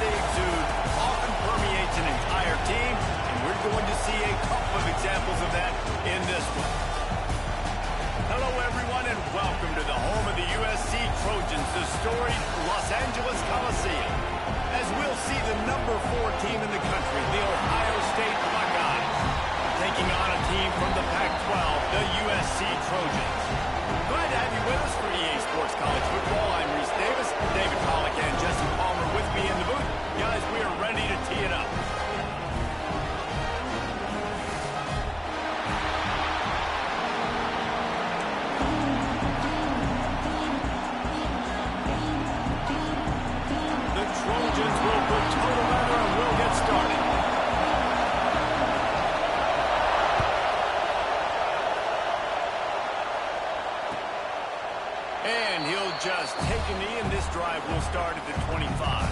they exude often permeates an entire team, and we're going to see a couple of examples of that in this one. Hello, everyone, and welcome to the home of the USC Trojans, the storied Los Angeles Coliseum, as we'll see the number 4 team in the country, the Ohio State Buckeyes, taking on a team from the Pac-12, the USC Trojans. Glad to have you with us for EA Sports College Football. I'm Reese Davis, David Pollack, and Jesse Palmer with me in the booth. Guys, we are ready to tee it up. The Trojans will put total leather and we'll get started. And he'll just take a knee, and this drive will start at the 25.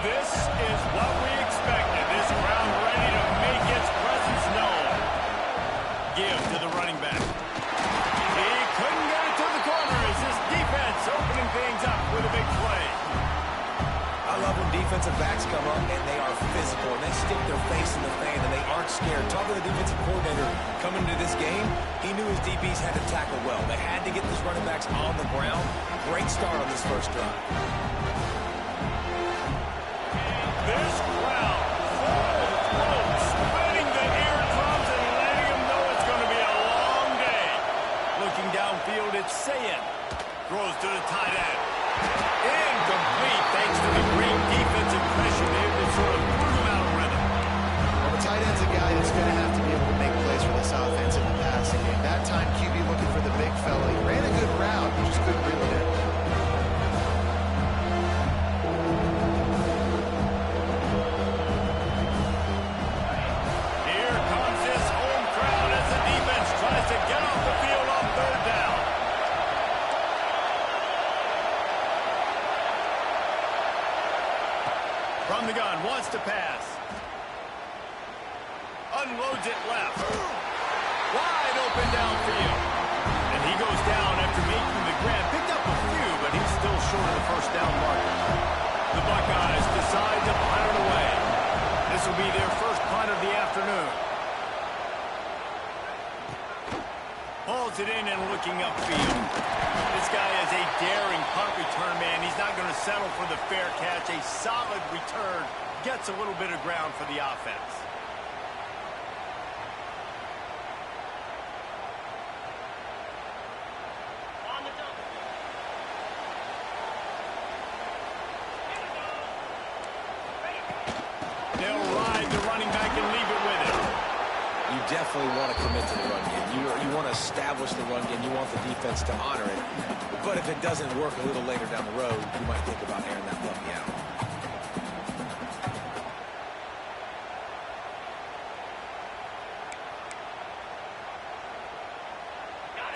This is what we expected. This crowd ready to make its presence known. Give to the running back. He couldn't get it to the corner as this defense opening things up with a big play. I love when defensive backs come up and they are physical and they stick their face in the fan and they aren't scared. Talk to the defensive coordinator coming into this game. He knew his DBs had to tackle well. They had to get these running backs on the ground. Great start on this first drive. This crowd full throat, spinning the eardrums and letting them know it's going to be a long day. Looking downfield, it's Sayin. Throws to the tight end. Incomplete thanks to the great defensive pressure there that sort of threw him out of rhythm. Well, the tight end's a guy that's going to have to be able to make plays for this offense in the passing game. That time, QB looking for the big fella. He ran a good route, he just couldn't reel it in. Here comes this home crowd as the defense tries to get off the field on third down. From the gun, wants to pass. Unloads it left. Wide open downfield. And he goes down after making the grab. Picked up a few, but he's still short of the first down mark. The Buckeyes decide to punt it away. This will be their first punt of the afternoon. Pulls it in and looking upfield. This guy is a daring punt return man. He's not going to settle for the fair catch. A solid return gets a little bit of ground for the offense. They'll ride the running back and leave it with him. You definitely want to commit to the run game. You want to establish the run game. You want the defense to honor it. But if it doesn't work a little later down the road, you might think about airing that puppy out.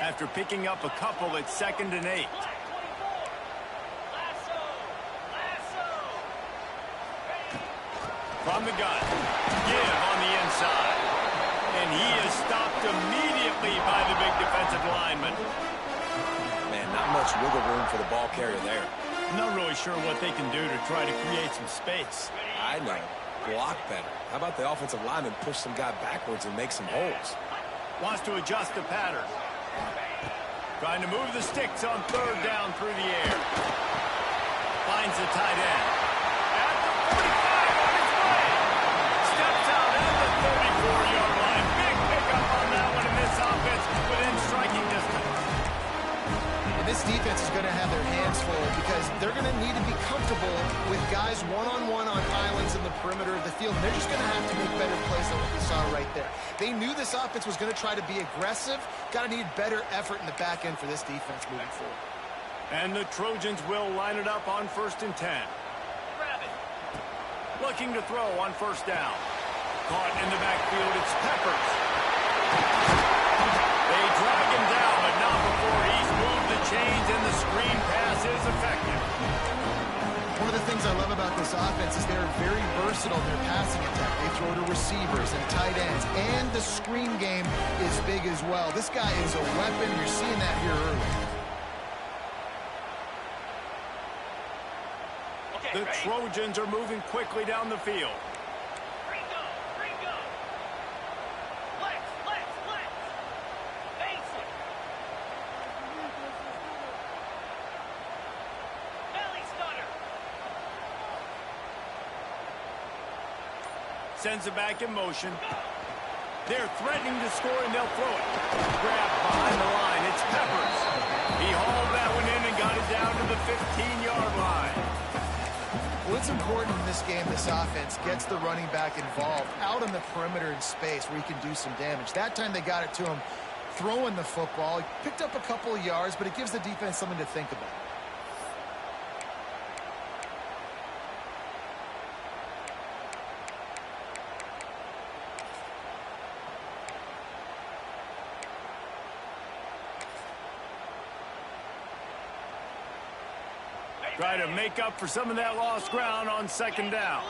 After picking up a couple, it's 2nd and 8. From the gun, give on the inside. And he is stopped immediately by the big defensive lineman. Man, not much wiggle room for the ball carrier there. I'm not really sure what they can do to try to create some space. I know. Block better. How about the offensive lineman push some guy backwards and make some holes? Wants to adjust the pattern. Trying to move the sticks on third down through the air. Finds the tight end. At the 45 on his way. Steps out at the 34-yard line. Big pickup on that one in this offense within striking distance. And this defense is going to have their hands full because they're going to need to be comfortable with guys one-on-one on islands in the perimeter of the field. And they're just going to have to make better plays than what we saw right there. They knew this offense was going to try to be aggressive. Got to need better effort in the back end for this defense moving forward. And the Trojans will line it up on 1st and 10. Grab it. Looking to throw on 1st down. Caught in the backfield, it's Peppers. They drag him down, but not before he's moved the chains and the screen pass is effective. One of the things things I love about this offense is they're very versatile in their passing attack. They throw to receivers and tight ends, and the screen game is big as well. This guy is a weapon. You're seeing that here early. The Trojans are moving quickly down the field. Sends it back in motion. They're threatening to score, and they'll throw it. Grab behind the line. It's Peppers. He hauled that one in and got it down to the 15-yard line. Well, it's important in this game, this offense gets the running back involved out on the perimeter in space where he can do some damage. That time they got it to him throwing the football. He picked up a couple of yards, but it gives the defense something to think about. Try to make up for some of that lost ground on second down.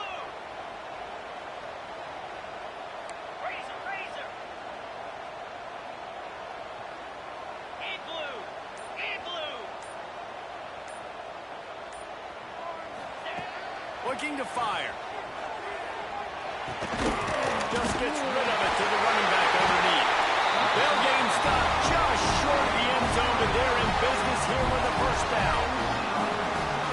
Looking to fire. Just gets rid of it to the running back underneath. They'll get him stopped just short of the end zone, but they're in business here with a first down.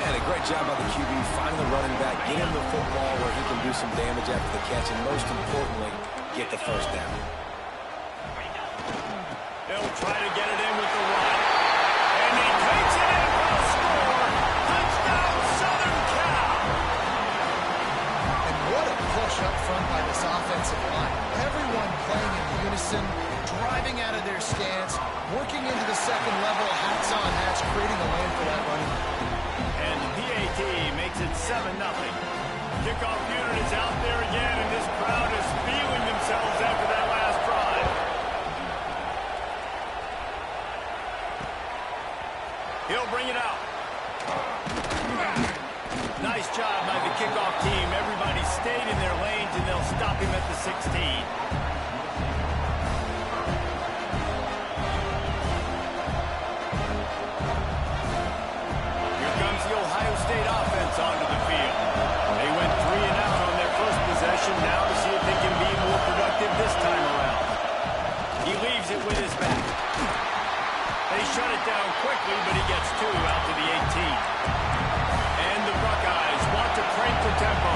And a great job by the QB finding the running back, get him the football where he can do some damage after the catch, and most importantly, get the first down. They'll try to get it in with the run. And he takes it in for a score. Touchdown, Southern Cal. And what a push up front by this offensive line. Everyone playing in unison, driving out of their stance, working into the second level, hats on hats, creating a lane for that running back. And the PAT makes it 7-0. Kickoff unit is out there again, and this crowd is feeling themselves after that last drive. He'll bring it out. Nice job by the kickoff team. Everybody stayed in their lanes, and they'll stop him at the 16. State offense onto the field. They went 3 and out on their first possession, now to see if they can be more productive this time around. He leaves it with his back. They shut it down quickly, but he gets 2 out to the 18. And the Buckeyes want to crank the tempo.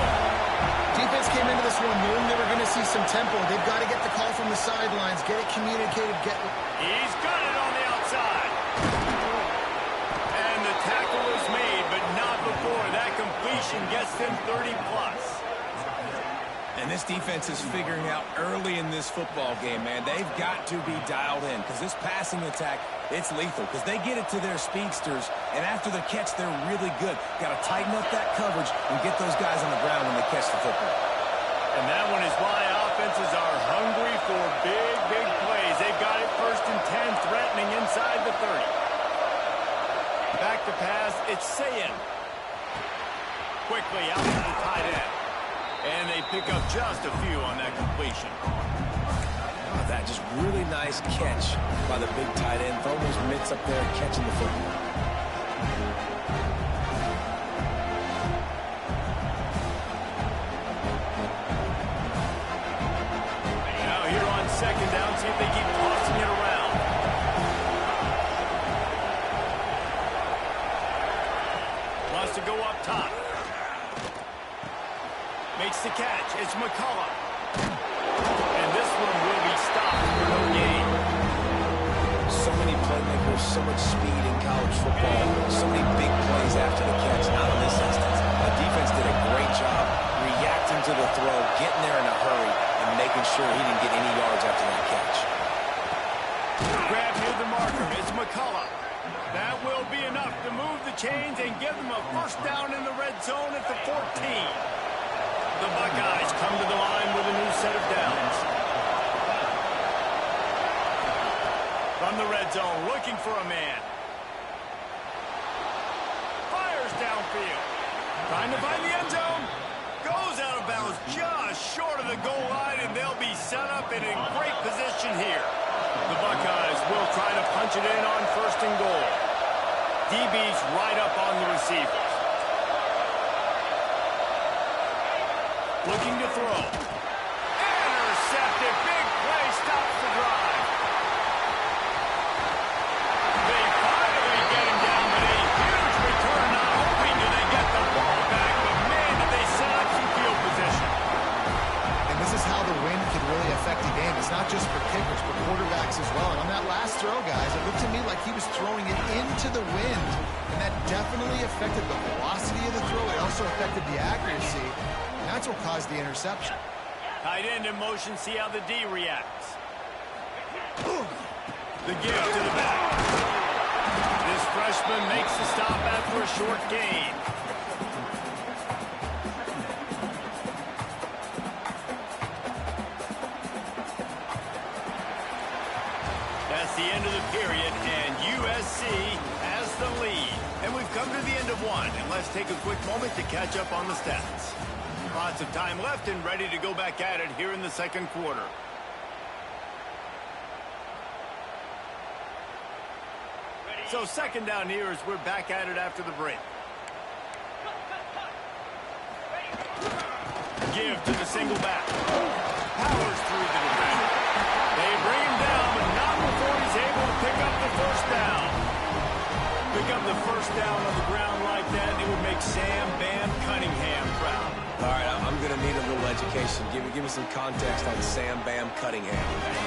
Defense came into this one knowing they were going to see some tempo. They've got to get the call from the sidelines, get it communicated, get it. He's got it on the outside. And the tackle is made, but not before that completion gets them 30+. And this defense is figuring out early in this football game, man. They've got to be dialed in because this passing attack, it's lethal because they get it to their speedsters, and after the catch, they're really good. Got to tighten up that coverage and get those guys on the ground when they catch the football. And that one is why offenses are hungry for big, big plays. They've got it 1st and 10, threatening inside the 30. Back to pass, it's Sayin. Quickly out to the tight end. And they pick up just a few on that completion. Oh, that just really nice catch by the big tight end. Throw those mitts up there, catching the football. Now here on second down, see if they keep tossing it around. Wants to go up top. Makes the catch. It's McCullough. And this one will be stopped for no gain. So many playmakers, so much speed in college football, so many big plays after the catch. Not in this instance. The defense did a great job reacting to the throw, getting there in a hurry, and making sure he didn't get any yards after that catch. Grab near the marker. It's McCullough. That will be enough to move the chains and give them a first down in the red zone at the 14. The Buckeyes come to the line with a new set of downs. From the red zone, looking for a man. Fires downfield. Trying to find the end zone. Goes out of bounds just short of the goal line, and they'll be set up and in great position here. The Buckeyes will try to punch it in on 1st and goal. DB's right up on the receivers. Looking to throw. Intercepted. Big play. Stops the drive. They finally get him down, but a huge return. Not hoping do they get the ball back, but man, did they set up some field position. And this is how the wind can really affect a game. It's not just for kickers, but quarterbacks as well. And on that last throw, guys, it looked to me like he was throwing it into the wind. And that definitely affected the velocity of the throw. It also affected the accuracy. And that's what caused the interception. Tight end in motion, see how the D reacts. The give to the back. This freshman makes the stop after a short gain. That's the end of the period, and USC has the lead. And we've come to the end of one, and let's take a quick moment to catch up on the stats. Lots of time left and ready to go back at it here in the 2nd quarter. So 2nd down here as we're back at it after the break. Give to the single back. Powers through the defender. They bring him down, but not before he's able to pick up the 1st down. Pick up the 1st down on the ground like that, and it would make Sam Bam Cunningham proud. All right, I'm going to need a little education. Give me some context on Sam Bam Cunningham.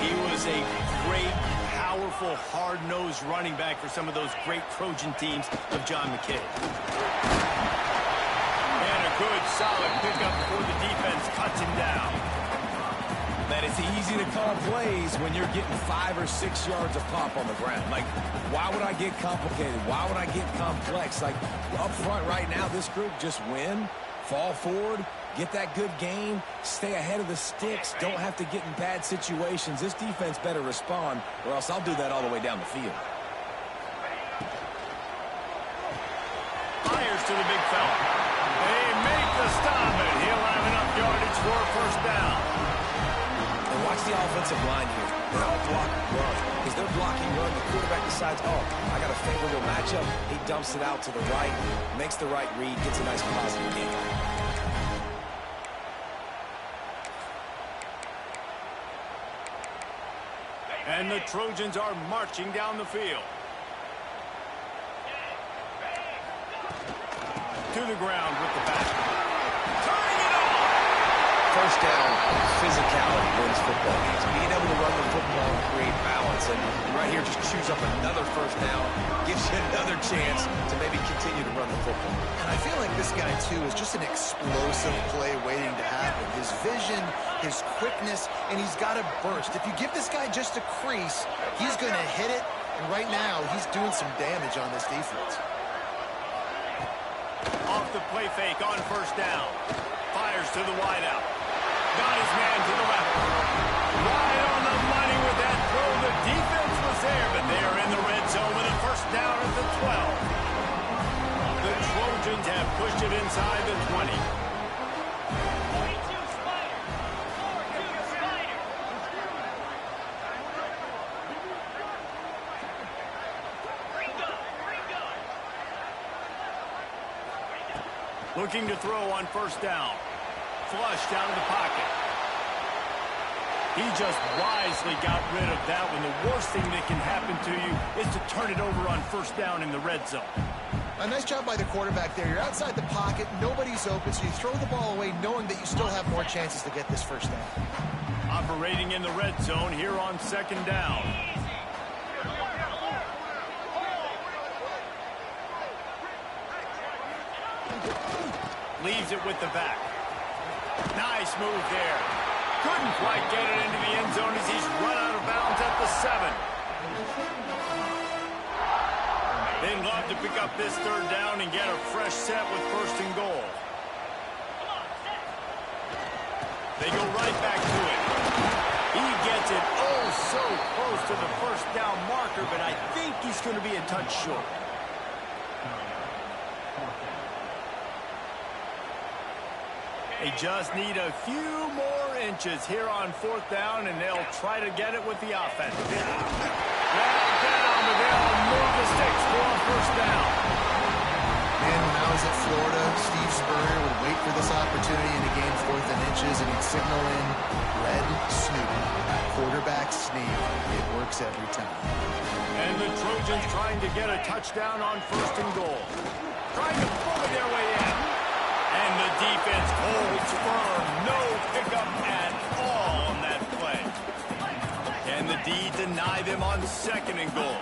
He was a great, powerful, hard-nosed running back for some of those great Trojan teams of John McKay. And a good, solid pickup before the defense cuts him down. Man, it's easy to call plays when you're getting 5 or 6 yards of pop on the ground. Like, why would I get complicated? Why would I get complex? Like, up front right now, this group just win. Fall forward, get that good gain, stay ahead of the sticks, don't have to get in bad situations. This defense better respond, or else I'll do that all the way down the field. Fires to the big fella. They make the stop, and he'll have enough yardage for a 1st down. And watch the offensive line here. They all block run. Because they're blocking run, the quarterback decides, oh, I got a favorable matchup. He dumps it out to the right, makes the right read, gets a nice positive gain. And the Trojans are marching down the field. To the ground with the back. Turning it on! 1st down, physicality wins football games. Being able to run the football and create balance. And right here, just choose up another 1st down. Gives you another chance to maybe continue to run the football. And I feel like this guy, too, is just an explosive play waiting to happen. His vision, his quickness, and he's got a burst. If you give this guy just a crease, he's going to hit it. And right now, he's doing some damage on this defense. Off the play fake on 1st down. Fires to the wideout. Got his man to the left. Right on the money with that throw. The defense was there, but they are in the red zone with a 1st down at the 12. The Trojans have pushed it inside the 20. Looking to throw on 1st down. Flush down to the pocket. He just wisely got rid of that one. The worst thing that can happen to you is to turn it over on 1st down in the red zone. A nice job by the quarterback there. You're outside the pocket, nobody's open, so you throw the ball away knowing that you still have more chances to get this 1st down. Operating in the red zone here on 2nd down. Leaves it with the back. Nice move there. Couldn't quite get it into the end zone as he's run out of bounds at the 7. They'd love to pick up this 3rd down and get a fresh set with 1st and goal. They go right back to it. He gets it oh so close to the 1st down marker, but I think he's going to be a touch short. They just need a few more inches here on 4th down, and they'll try to get it with the offense. Well down, but they'll move the sticks for a 1st down. Man, when I was at Florida, Steve Spurrier would wait for this opportunity in a game 4th and inches, and he'd signal in red snoop, quarterback sneak. It works every time. And the Trojans trying to get a touchdown on 1st and goal. Trying to bully their way in. And the defense holds firm. No pickup at all on that play. Can the D deny them on 2nd and goal?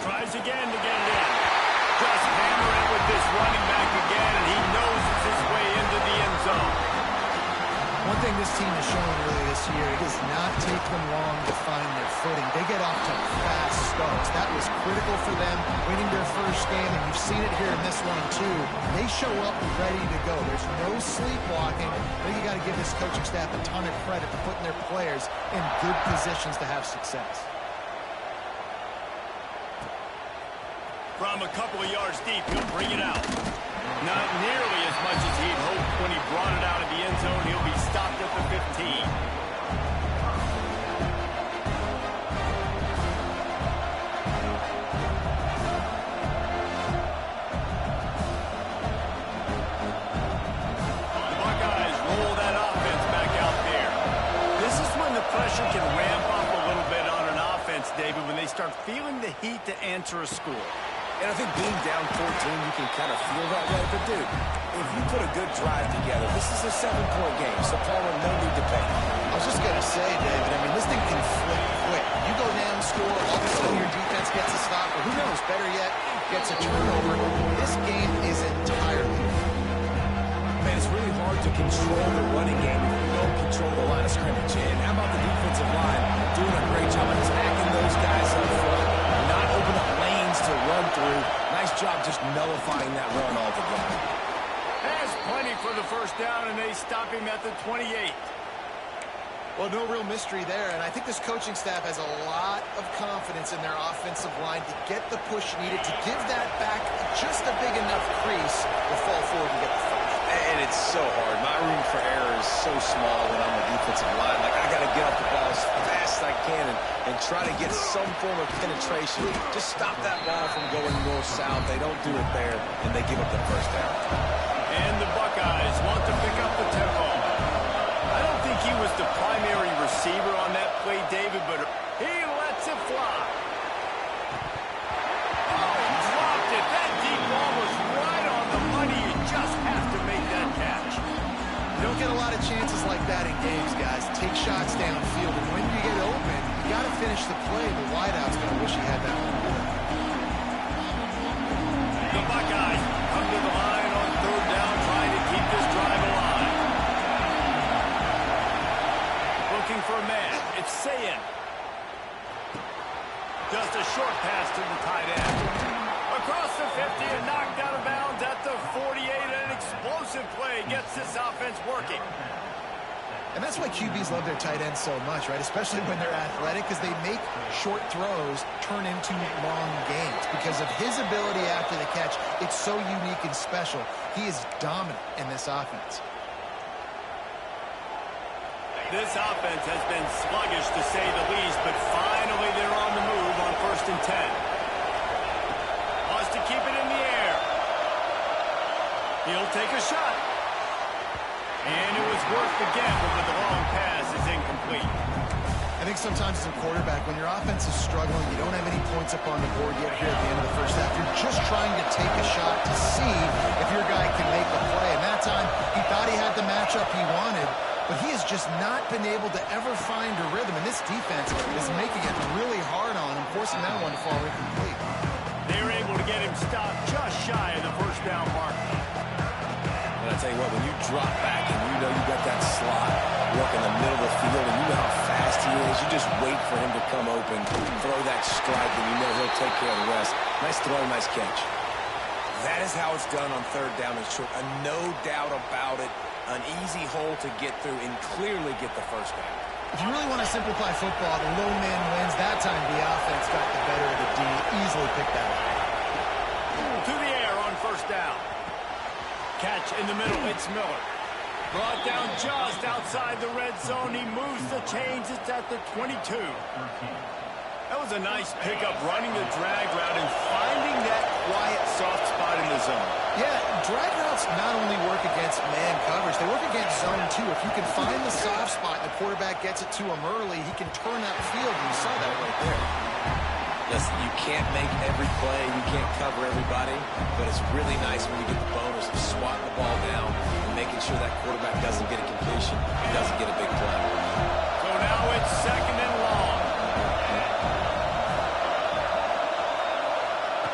Tries again to get it in. Just hammer it with this running back again, and he noses his way into the end zone. One thing this team has shown really this year, it does not take them long to find their footing. They get off to fast starts. That was critical for them winning their 1st game, and you've seen it here in this one too. They show up ready to go. There's no sleepwalking. I think you got to give this coaching staff a ton of credit for putting their players in good positions to have success. From a couple of yards deep, he'll bring it out. Not nearly as much as he'd hoped when he brought it out of the end zone. He'll be stopped at the 15. Buckeyes roll that offense back out there. This is when the pressure can ramp up a little bit on an offense, David, when they start feeling the heat to answer a score. And I think being down 14, you can kind of feel that way. But, dude, if you put a good drive together, this is a 7-point game, so Palmer, no need to panic. I was just going to say, David, I mean, this thing can flip quick. You go down, score, all of a sudden your defense gets a stop, or who knows, better yet, gets a turnover. This game is entirely. Man, it's really hard to control the running game if you don't control the line of scrimmage. And how about the defensive line doing a great job attacking those guys up front, not open up lanes to run through. Nice job just nullifying that run altogether. Has plenty for the 1st down, and they stop him at the 28. Well, no real mystery there, and I think this coaching staff has a lot of confidence in their offensive line to get the push needed, to give that back just a big enough crease to fall forward and get the first. And it's so hard. My room for error is so small when I'm a defensive line. Like, I got to get off the ball as fast as I can and try to get some form of penetration. Just stop that ball from going north-south. They don't do it there, and they give up the 1st down. And the Buckeyes want to pick up the tempo. I don't think he was the primary receiver on that play, David, but he lets it fly. Oh, he dropped it. That deep ball was right on the money. You just have to make that catch. You don't get a lot of chances like that in games, guys. Take shots downfield, and when you get open, you got to finish the play. The wideout's going to wish he had that one. The Buckeyes come to the line on 3rd down, trying to keep this drive alive. Looking for a man. It's Sayin. Just a short pass to the tight end. Across the 50 and knocked out of bounds at the 48. An explosive play gets this offense working. And that's why QBs love their tight ends so much, right? Especially when they're athletic, because they make short throws turn into long gains. Because of his ability after the catch, it's so unique and special. He is dominant in this offense. This offense has been sluggish, to say the least, but finally they're on the move on 1st and 10. Wants to keep it in the air. He'll take a shot. And it was worth the gamble, but the long pass is incomplete. I think sometimes as a quarterback, when your offense is struggling, you don't have any points up on the board yet here at the end of the 1st half. You're just trying to take a shot to see if your guy can make a play. And that time, he thought he had the matchup he wanted, but he has just not been able to ever find a rhythm. And this defense is making it really hard on him, forcing that one to fall incomplete. They were able to get him stopped just shy of the 1st down mark. And I tell you what, when you drop back and you know you got that slot work in the middle of the field and you know how fast he is, you just wait for him to come open, throw that strike, and you know he'll take care of the rest. Nice throw, nice catch. That is how it's done on 3rd down and short. No doubt about it. An easy hole to get through and clearly get the 1st down. If you really want to simplify football, the low man wins. That time the offense got the better of the D. Easily picked that up. To the air on 1st down. Catch in the middle. It's Miller. Brought down just outside the red zone. He moves the chains. It's at the 22. That was a nice pickup, running the drag route and finding that quiet, soft spot in the zone. Yeah, drag routes not only work against man coverage, they work against zone too. If you can find the soft spot and the quarterback gets it to him early, he can turn that field, and you saw that right there. Listen, you can't make every play, you can't cover everybody, but it's really nice when you get the bonus of swatting the ball down and making sure that quarterback doesn't get a completion, doesn't get a big play. So now it's 2nd and long.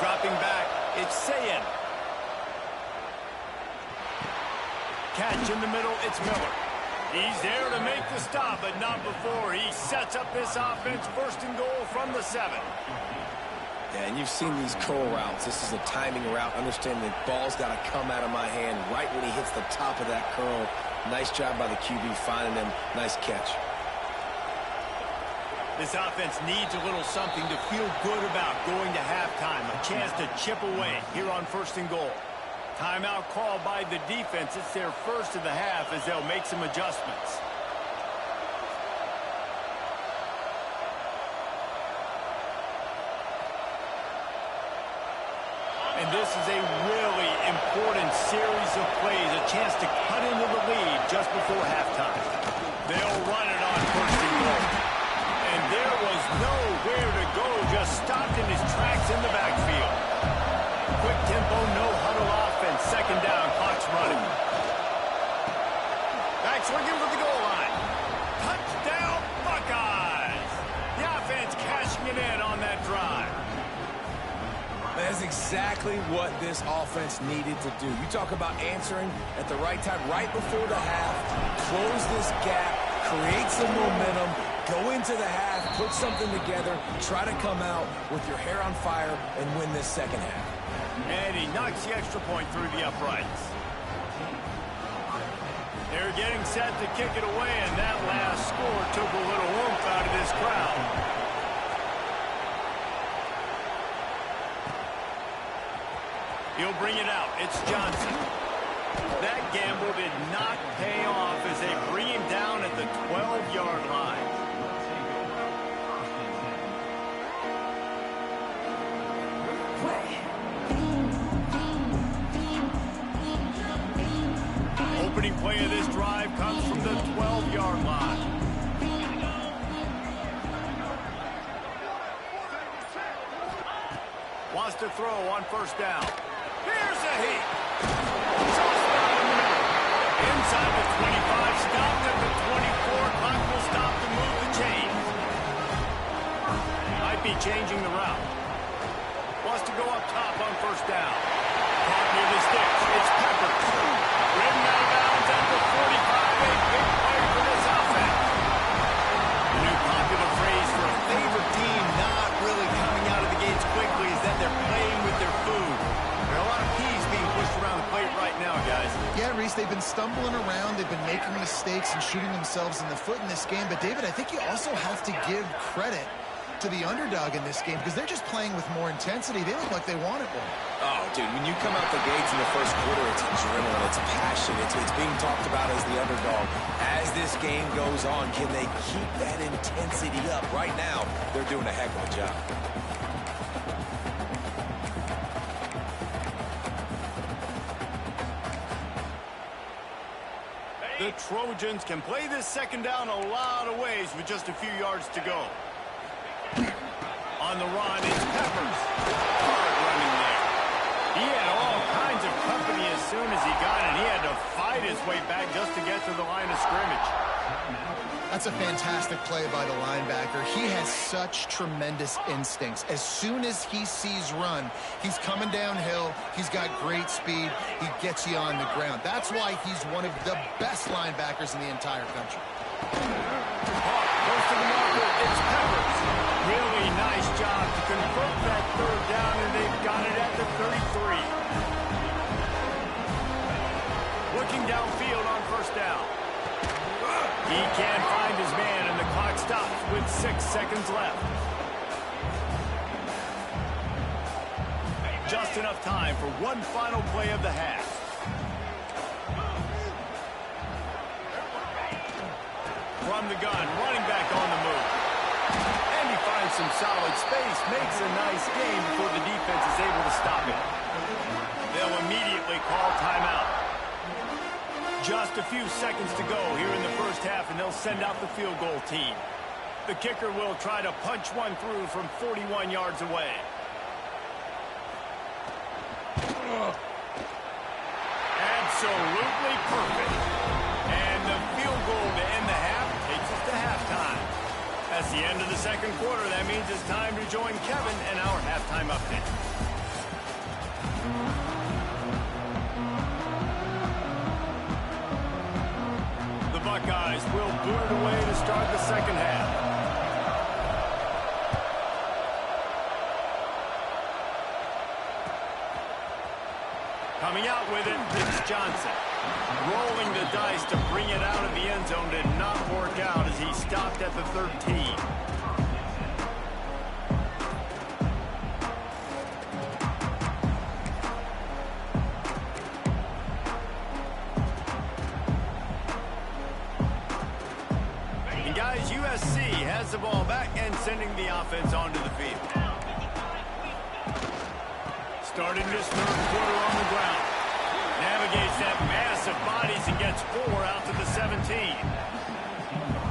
Dropping back, it's Sayin. Catch in the middle, it's Miller. He's there to make the stop, but not before. He sets up this offense, 1st and goal from the 7. Yeah, and you've seen these curl routes. This is a timing route. Understand the ball's got to come out of my hand right when he hits the top of that curl. Nice job by the QB finding him. Nice catch. This offense needs a little something to feel good about going to halftime. A chance to chip away here on 1st and goal. Timeout called by the defense. It's their first of the half as they'll make some adjustments. And this is a really important series of plays, a chance to cut into the lead just before halftime. They'll run it on 1st and goal. And there was nowhere to go, just stopped in his tracks in the backfield. Quick tempo, no huddle offense. 2nd down, clock's running. Back swinging for the goal line. Touchdown, Buckeyes! The offense cashing it in on that drive. That's exactly what this offense needed to do. You talk about answering at the right time, right before the half, close this gap, create some momentum, go into the half, put something together, try to come out with your hair on fire and win this 2nd half. And he knocks the extra point through the uprights. They're getting set to kick it away, and that last score took a little oomph out of this crowd. He'll bring it out. It's Johnson. That gamble did not pay off as they bring him down at the 12-yard line. Opening play of this drive comes from the 12-yard line. Wants to throw on 1st down. Here's a heat. Inside the 25, stopped at the 24. Clock will stop to move the chains. Might be changing the route. Wants to go up top on 1st down. Caught near the sticks. It's Peppers. Ridden out of bounds at the 45. A big play for this offense. The new popular phrase for a favorite team not really coming out of the gates quickly is that they're playing with their food. There are a lot of peas being pushed around the plate right now, guys. Yeah, Reese, they've been stumbling around. They've been making mistakes and shooting themselves in the foot in this game. But, David, I think you also have to give credit to the underdog in this game because they're just playing with more intensity. They look like they want it more. Oh, dude, when you come out the gates in the 1st quarter, it's adrenaline, it's passion, it's being talked about as the underdog. As this game goes on, can they keep that intensity up? Right now, they're doing a heck of a job. The Trojans can play this 2nd down a lot of ways with just a few yards to go. On the run, it's Peppers. Hard running there. He had all kinds of company as soon as he got it. He had to fight his way back just to get to the line of scrimmage. That's a fantastic play by the linebacker. He has such tremendous instincts. As soon as he sees run, he's coming downhill. He's got great speed. He gets you on the ground. That's why he's one of the best linebackers in the entire country. Close to the marker, it's Peppers. Really nice job to convert that 3rd down, and they've got it at the 33. Looking downfield on 1st down. He can't find his man, and the clock stops with 6 seconds left. Just enough time for one final play of the half. from the gun, running back on the move. And he finds some solid space, makes a nice gain before the defense is able to stop it. They'll immediately call timeout. Just a few seconds to go here in the first half, and they'll send out the field goal team. The kicker will try to punch one through from 41 yards away. Absolutely perfect. And the field goal to end the half takes us to halftime. That's the end of the second quarter. That means it's time to join Kevin and our halftime update. The Buckeyes will boot it away to start the second half. Coming out with it, it's Johnson. Rolling the dice to bring it out of the end zone did not work out as he stopped at the 13. And guys, USC has the ball back and sending the offense onto the field. Starting this third quarter on the ground. Navigates that mass of bodies and gets 4 out to the 17.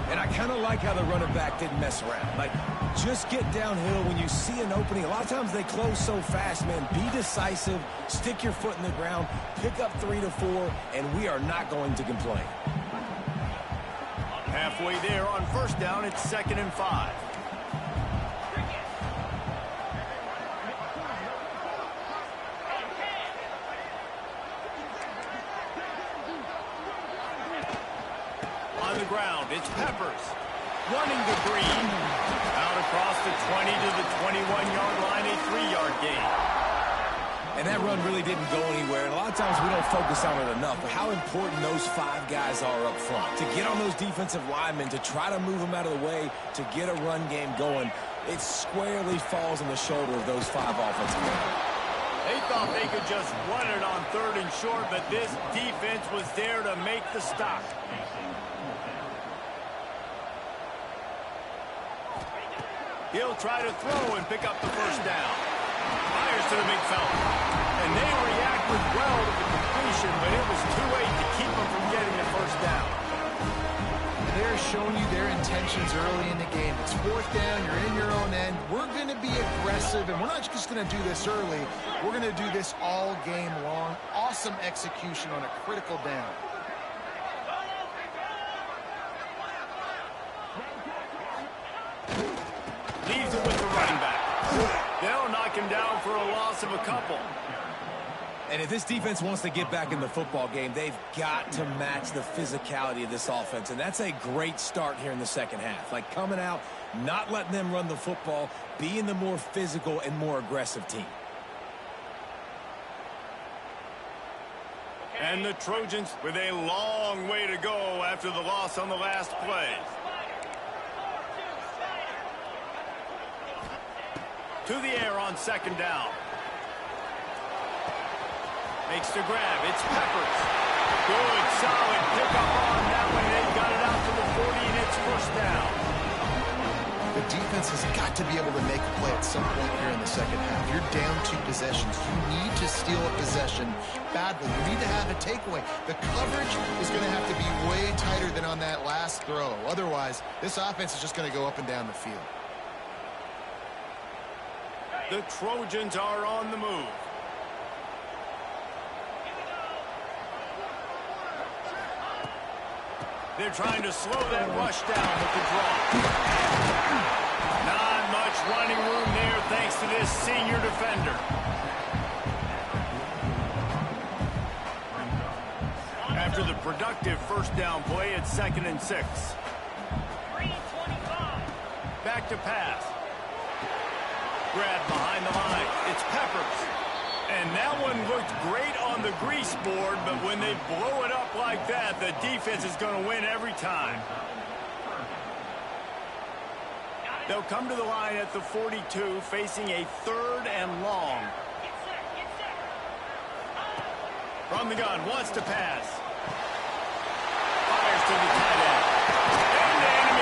And I kind of like how the running back didn't mess around. Like, just get downhill when you see an opening. A lot of times they close so fast, man. Be decisive, stick your foot in the ground, pick up 3 to 4, and we are not going to complain. Halfway there on first down, it's 2nd and 5. Ground. It's Peppers running the green out across the 20 to the 21-yard line, a 3-yard gain. And that run really didn't go anywhere. And a lot of times we don't focus on it enough, but how important those 5 guys are up front. To get on those defensive linemen, to try to move them out of the way, to get a run game going, it squarely falls on the shoulder of those 5 offensive men. They thought they could just run it on 3rd and short, but this defense was there to make the stop. He'll try to throw and pick up the first down. Fires to the big fella. And they reacted well to the completion, but it was too late to keep them from getting the first down. They're showing you their intentions early in the game. It's 4th down. You're in your own end. We're going to be aggressive, and we're not just going to do this early. We're going to do this all game long. Awesome execution on a critical down. Leaves it with the running back. They'll knock him down for a loss of a couple. And if this defense wants to get back in the football game, they've got to match the physicality of this offense. And that's a great start here in the second half. Like coming out, not letting them run the football, being the more physical and more aggressive team. And the Trojans with a long way to go after the loss on the last play. To the air on 2nd down. Makes the grab. It's Peppers. Good, solid pickup on that one. They've got it out to the 40, and it's 1st down. The defense has got to be able to make a play at some point here in the second half. You're down 2 possessions. You need to steal a possession badly. You need to have a takeaway. The coverage is going to have to be way tighter than on that last throw. Otherwise, this offense is just going to go up and down the field. The Trojans are on the move. They're trying to slow that rush down with the draw. Not much running room there thanks to this senior defender. After the productive first down play, it's 2nd and 6. Back to pass. Grab behind the line. It's Peppers. And that one looked great on the grease board, but when they blow it up like that, the defense is going to win every time. They'll come to the line at the 42, facing a 3rd and long. From the gun, wants to pass. Fires to the tight end. And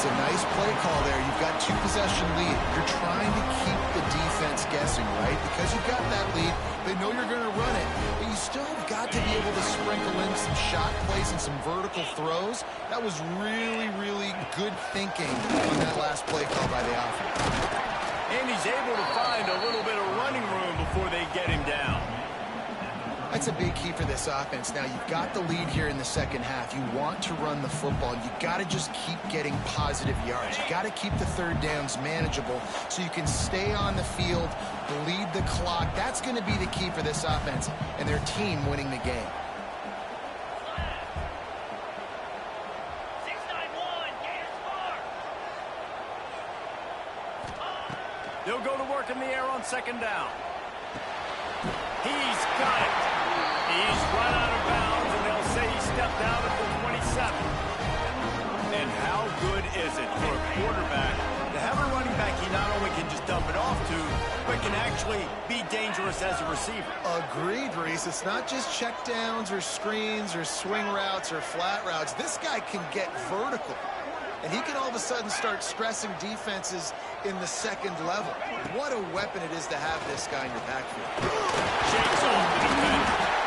It's a nice play call there. You've got 2-possession lead. You're trying to keep the defense guessing, right? Because you've got that lead, they know you're going to run it, but you still have got to be able to sprinkle in some shot plays and some vertical throws. That was really, really good thinking on that last play call by the offense. And he's able to find a little bit of running room before they get him down. That's a big key for this offense. Now, you've got the lead here in the second half. You want to run the football. You got to just keep getting positive yards. You got to keep the third downs manageable so you can stay on the field, lead the clock. That's going to be the key for this offense and their team winning the game. They'll go to work in the air on second down. He's got it. He's run out of bounds, and they'll say he stepped out at the 27. And how good is it for a quarterback to have a running back he not only can just dump it off to, but can actually be dangerous as a receiver? Agreed, Reese. It's not just checkdowns or screens or swing routes or flat routes. This guy can get vertical. And he can all of a sudden start stressing defenses in the second level. What a weapon it is to have this guy in your backfield. Shakes off the defender.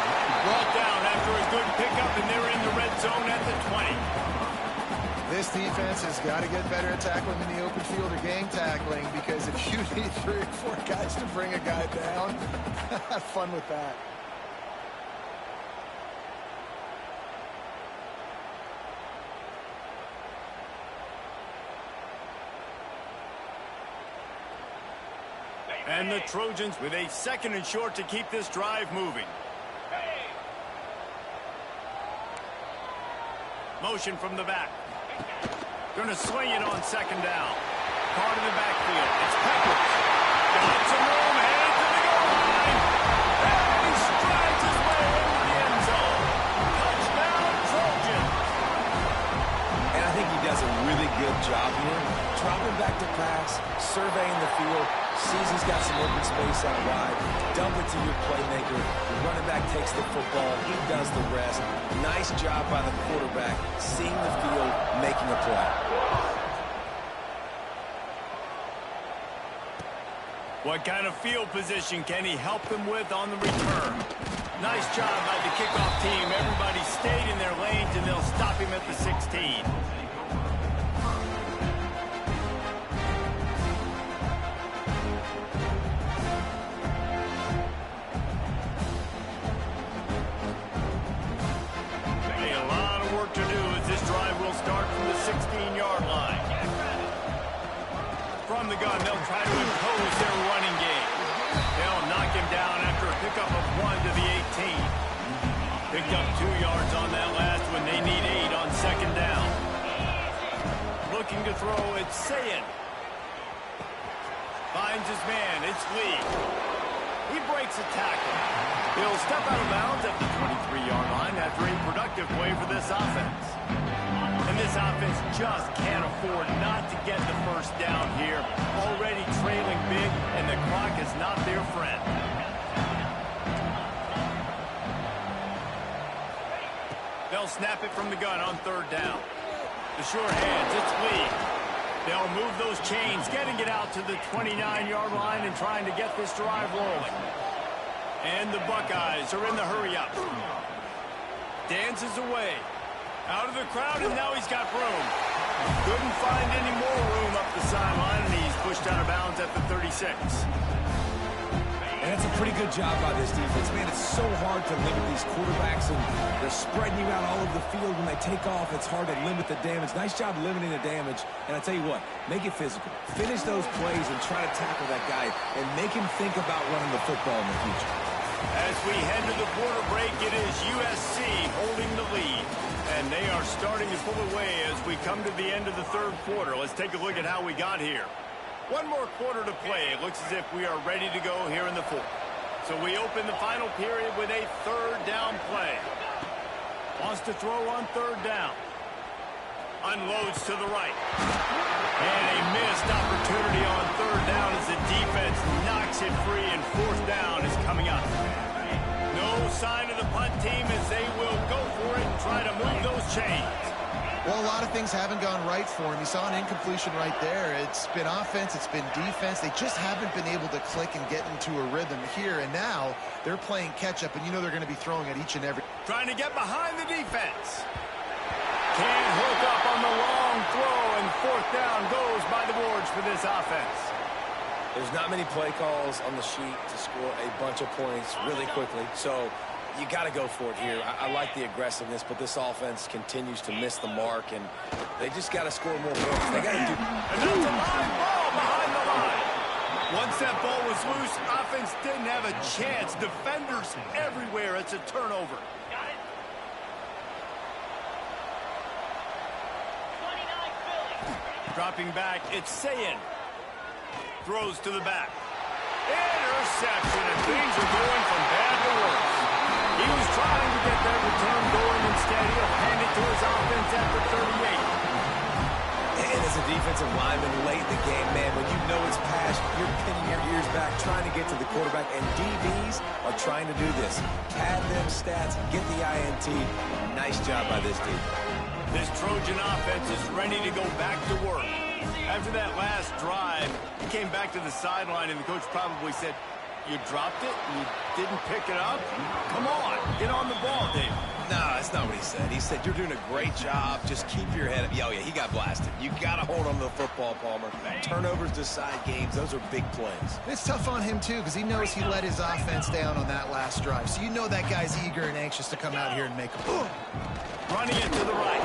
Brought down after a good pickup, and they're in the red zone at the 20. This defense has got to get better at tackling in the open field or gang tackling, because if you need 3 or 4 guys to bring a guy down, have fun with that. And the Trojans with a 2nd and short to keep this drive moving. Motion from the back. Going to swing it on second down. Caught in the backfield. It's Peppers. Got some room, headed to the goal line. And he strides his way into the end zone. Touchdown, Trojans. And I think he does a really good job here. Dropping back to pass, surveying the field, sees he's got some open space out wide, dump it to your playmaker. The running back takes the football, he does the rest. Nice job by the quarterback, seeing the field, making a play. What kind of field position can he help them with on the return? Nice job by the kickoff team. Everybody stayed in their lanes, and they'll stop him at the 16. To do as this drive will start from the 16-yard line. From the gun, they'll try to impose their running game. They'll knock him down after a pickup of 1 to the 18. Picked up 2 yards on that last one. They need 8 on second down. Looking to throw, it's Sayin. Finds his man, it's Lee. He breaks a tackle. He'll step out of bounds at the 23-yard line after a productive play for this offense. And this offense just can't afford not to get the first down here. Already trailing big, and the clock is not their friend. They'll snap it from the gun on third down. The sure hands, it's Lee. They'll move those chains, getting it out to the 29-yard line and trying to get this drive rolling. And the Buckeyes are in the hurry-up. Dances away. Out of the crowd, and now he's got room. Couldn't find any more room up the sideline, and he's pushed out of bounds at the 36. And that's a pretty good job by this defense. Man, it's so hard to limit these quarterbacks, and they're spreading you out all over the field. When they take off, it's hard to limit the damage. Nice job limiting the damage. And I tell you what, make it physical. Finish those plays and try to tackle that guy and make him think about running the football in the future. As we head to the quarter break, it is USC holding the lead. And they are starting to pull away as we come to the end of the third quarter. Let's take a look at how we got here. 1 more quarter to play. It looks as if we are ready to go here in the fourth. So we open the final period with a third down play. Wants to throw on third down. Unloads to the right. And a missed opportunity on third down as the defense knocks it free, and fourth down is coming up. No sign of the punt team as they will go for it and try to move those chains. Well, a lot of things haven't gone right for him. You saw an incompletion right there. It's been offense, it's been defense. They just haven't been able to click and get into a rhythm here. And now they're playing catch-up, and you know they're going to be throwing at each and every. Trying to get behind the defense. Can't hook up on the long throw, and fourth down goes by the boards for this offense. There's not many play calls on the sheet to score a bunch of points really quickly, so you got to go for it here. I like the aggressiveness, but this offense continues to miss the mark, and they just got to score more points. They got to do. And that's a line ball behind the line. Once that ball was loose, offense didn't have a chance. Defenders everywhere. It's a turnover. Dropping back, it's Sayin. Throws to the back. Interception, and things are going from bad to worse. He was trying to get that return going. Instead, he'll hand it to his offense at the 38. And as a defensive lineman late in the game, man, when you know it's past, you're pinning your ears back, trying to get to the quarterback, and DBs are trying to do this. Pad them stats, get the INT. Nice job by this dude. This Trojan offense is ready to go back to work. After that last drive, he came back to the sideline, and the coach probably said, "You dropped it? You didn't pick it up? Come on, get on the ball, Dave." No, that's not what he said. He said, "You're doing a great job. Just keep your head up." Oh, yeah, he got blasted. You got to hold on to the football, Palmer. Turnovers decide games. Those are big plays. It's tough on him, too, because he knows he let his offense down on that last drive. So you know that guy's eager and anxious to come out here and make a move. Running it to the right.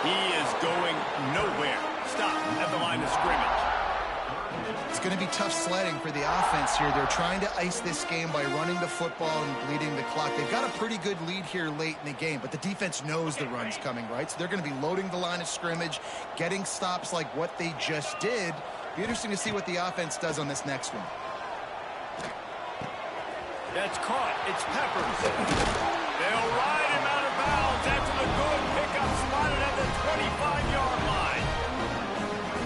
He is going nowhere. Stop at the line of scrimmage. It's going to be tough sledding for the offense here. They're trying to ice this game by running the football and bleeding the clock. They've got a pretty good lead here late in the game, but the defense knows the run's coming, right? So they're going to be loading the line of scrimmage, getting stops like what they just did. Be interesting to see what the offense does on this next one. That's caught. It's Peppers. They'll ride him out of bounds after the good pickup, slotted at the 25-yard line.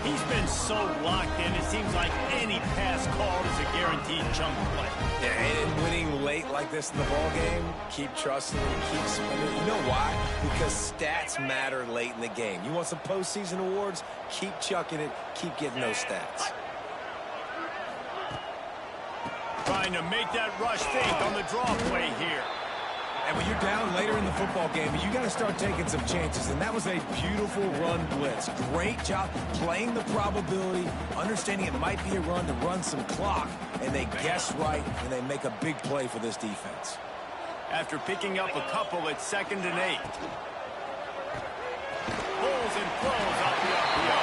He's been so locked in, it seems like any pass called is a guaranteed chunk play. Yeah, and winning late like this in the ball game, keep trusting him, keep spinning. You know why? Because stats matter late in the game. You want some postseason awards? Keep chucking it, keep getting those stats. Trying to make that rush think on the draw play here. And when you're down later in the football game, you got to start taking some chances. And that was a beautiful run blitz. Great job playing the probability, understanding it might be a run to run some clock. And they guess right, and they make a big play for this defense. After picking up a couple, it's 2nd and 8. Pulls and throws off the RPO.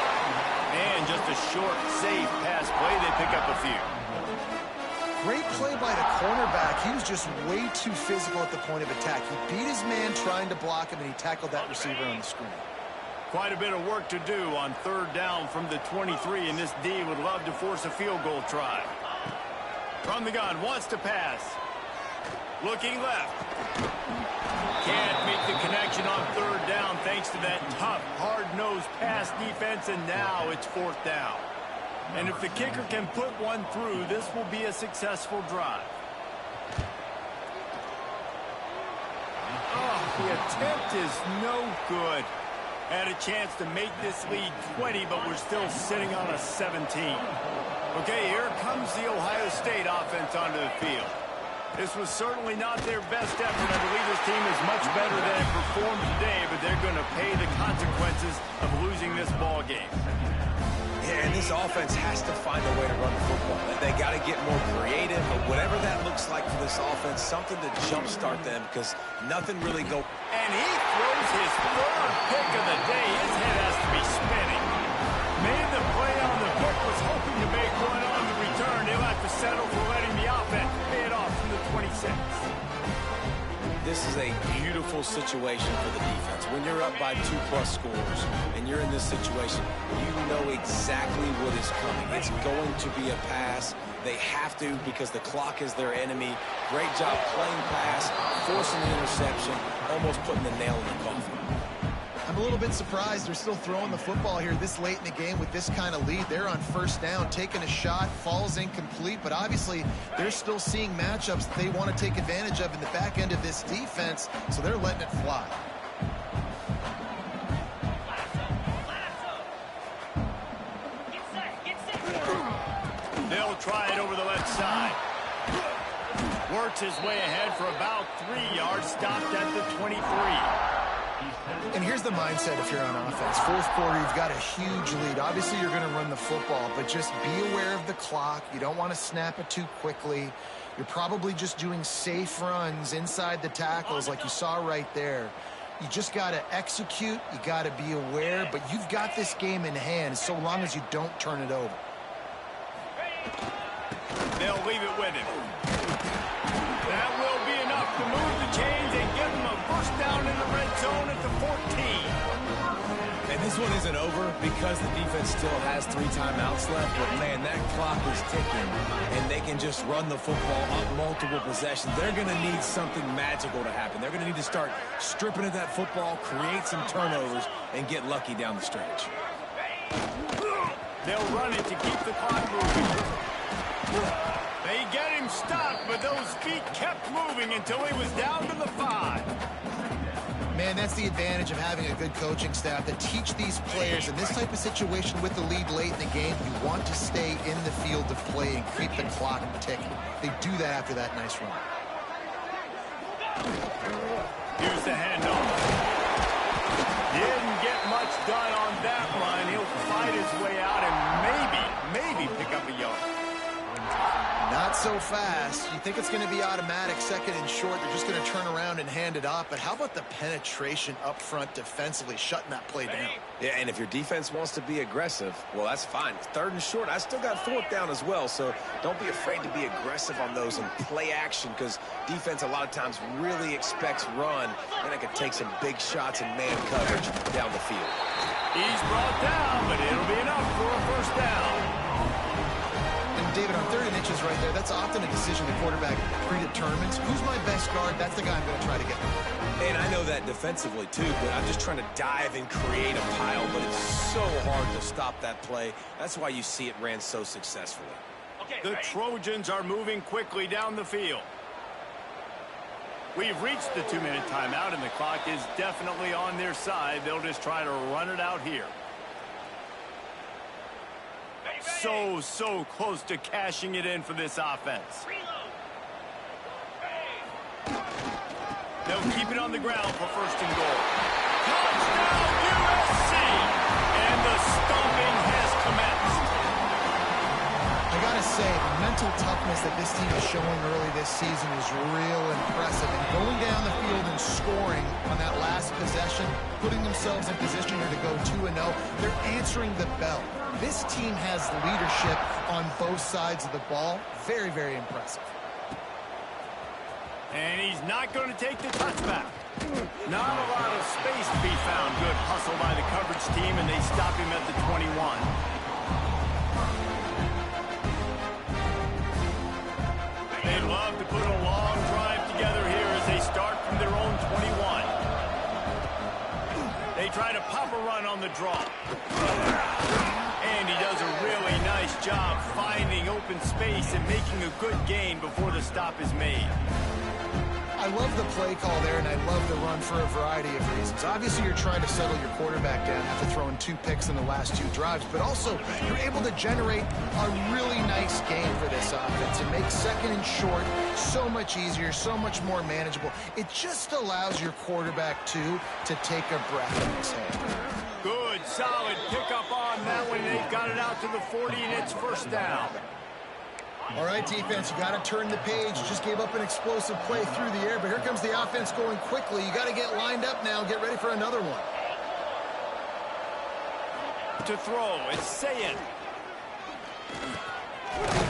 And just a short, safe pass play. They pick up a few. Great play by the cornerback. He was just way too physical at the point of attack. He beat his man trying to block him, and he tackled that receiver on the screen. Quite a bit of work to do on 3rd down from the 23, and this D would love to force a field goal try. From the gun, wants to pass. Looking left. Can't make the connection on 3rd down thanks to that tough, hard-nosed pass defense, and now it's 4th down. And if the kicker can put one through, this will be a successful drive. Oh, the attempt is no good. Had a chance to make this lead 20, but we're still sitting on a 17. Okay, here comes the Ohio State offense onto the field. This was certainly not their best effort. I believe this team is much better than it performed today, but they're going to pay the consequences of losing this ball game. Yeah, and this offense has to find a way to run the football. They got to get more creative, but whatever that looks like for this offense, something to jumpstart them because nothing really go. And he throws his 3rd pick of the day. His head has to be spinning. Made the play on the hook, was hoping to make one on the return. He'll have to settle for letting the offense pay it off from the 26. This is a beautiful situation for the defense. When you're up by 2+ scores and you're in this situation, you know exactly what is coming. It's going to be a pass. They have to because the clock is their enemy. Great job playing pass, forcing the interception, almost putting the nail in the coffin. I'm a little bit surprised they're still throwing the football here this late in the game with this kind of lead. They're on 1st down, taking a shot, falls incomplete, but obviously they're still seeing matchups that they want to take advantage of in the back end of this defense, so they're letting it fly. He'll try it over the left side. Works his way ahead for about 3 yards, stopped at the 23. And here's the mindset if you're on offense. Fourth quarter, you've got a huge lead. Obviously, you're going to run the football, but just be aware of the clock. You don't want to snap it too quickly. You're probably just doing safe runs inside the tackles like you saw right there. You just got to execute. You got to be aware, but you've got this game in hand so long as you don't turn it over. They'll leave it with him. That will be enough to move the chains and give them a first down in the red zone at the 14. And this one isn't over because the defense still has 3 timeouts left. But, man, that clock is ticking, and they can just run the football up multiple possessions. They're going to need something magical to happen. They're going to need to start stripping at that football, create some turnovers, and get lucky down the stretch. They'll run it to keep the clock moving. They get him stopped, but those feet kept moving until he was down to the 5. Man, that's the advantage of having a good coaching staff that teach these players in this type of situation with the lead late in the game. You want to stay in the field of play and keep the clock ticking. They do that after that nice run. Here's the handoff. Didn't get much done on that run. He'll fight his way out and maybe pick up a yard. Not so fast. You think it's going to be automatic, second and short. They're just going to turn around and hand it off. But how about the penetration up front defensively, shutting that play down? Yeah, and if your defense wants to be aggressive, well, that's fine. Third and short, I still got 4th down as well. So don't be afraid to be aggressive on those and play action, because defense a lot of times really expects run, and it could take some big shots and man coverage down the field. He's brought down, but it'll be enough for a first down. David, on 3rd and inches right there, that's often a decision the quarterback predetermines. Who's my best guard? That's the guy I'm going to try to get. And I know that defensively, too, but I'm just trying to dive and create a pile, but it's so hard to stop that play. That's why you see it ran so successfully. The Trojans are moving quickly down the field. We've reached the 2-minute timeout, and the clock is definitely on their side. They'll just try to run it out here. So close to cashing it in for this offense. They'll keep it on the ground for first and goal. Touchdown, USC! And the stomping has commenced. I got to say, the mental toughness that this team is showing early this season is real impressive. And going down the field and scoring on that last possession, putting themselves in position here to go 2-0, they're answering the bell. This team has leadership on both sides of the ball. Very, very impressive. And he's not going to take the touchback. Not a lot of space to be found. Good hustle by the coverage team, and they stop him at the 21. They love to put a long drive together here as they start from their own 21. They try to pop a run on the draw. And he does a really nice job finding open space and making a good gain before the stop is made. I love the play call there, and I love the run for a variety of reasons. Obviously, you're trying to settle your quarterback down after throwing 2 picks in the last 2 drives, but also you're able to generate a really nice game for this offense. It makes second and short so much easier, so much more manageable. It just allows your quarterback, too, to take a breath and exhale. Good, solid pickup on that one. They've got it out to the 40, and it's first down. All right, defense, you got to turn the page. You just gave up an explosive play through the air, but here comes the offense going quickly. You got to get lined up now. Get ready for another one. To throw, it's Sayin.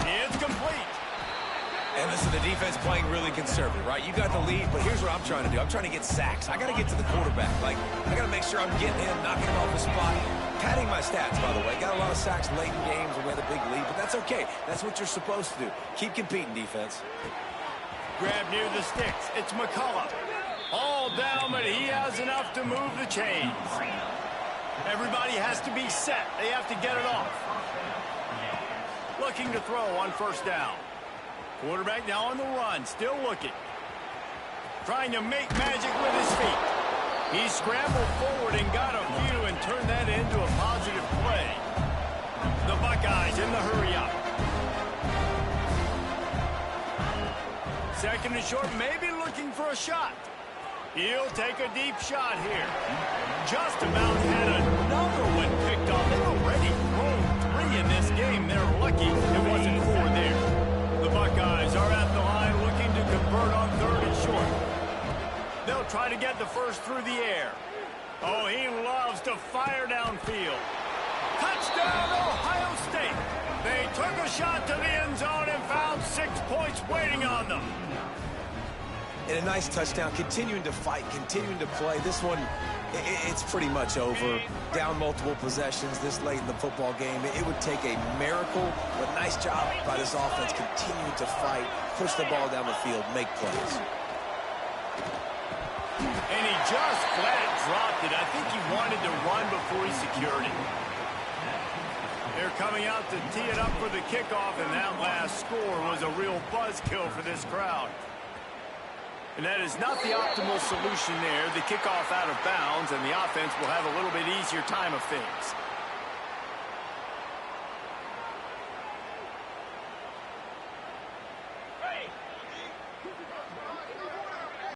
It's complete. And listen, the defense playing really conservative, right? You got the lead, but here's what I'm trying to do. I'm trying to get sacks. I got to get to the quarterback. Like, I got to make sure I'm getting him, knocking him off the spot. Padding my stats, by the way. Got a lot of sacks late in games when we had a big lead, but that's okay. That's what you're supposed to do. Keep competing, defense. Grab near the sticks. It's McCullough. All down, but he has enough to move the chains. Everybody has to be set. They have to get it off. Looking to throw on first down. Quarterback now on the run, still looking. Trying to make magic with his feet. He scrambled forward and got a few and turned that into a positive play. The Buckeyes in the hurry up. Second and short, maybe looking for a shot. He'll take a deep shot here. Just about had another one picked off. They've already thrown 3 in this game. They're lucky it wasn't 4 there. The Buckeyes are at the line looking to convert on 3rd and short. They'll try to get the first through the air. Oh, he loves to fire downfield. Touchdown, Ohio State. They took a shot to the end zone and found 6 points waiting on them. And a nice touchdown, continuing to fight, continuing to play. This one, it's pretty much over. Down multiple possessions this late in the football game. It would take a miracle, but nice job by this offense continuing to fight, push the ball down the field, make plays. And he just flat dropped it. I think he wanted to run before he secured it. They're coming out to tee it up for the kickoff, and that last score was a real buzzkill for this crowd. And that is not the optimal solution there. The kickoff out of bounds, and the offense will have a little bit easier time of things.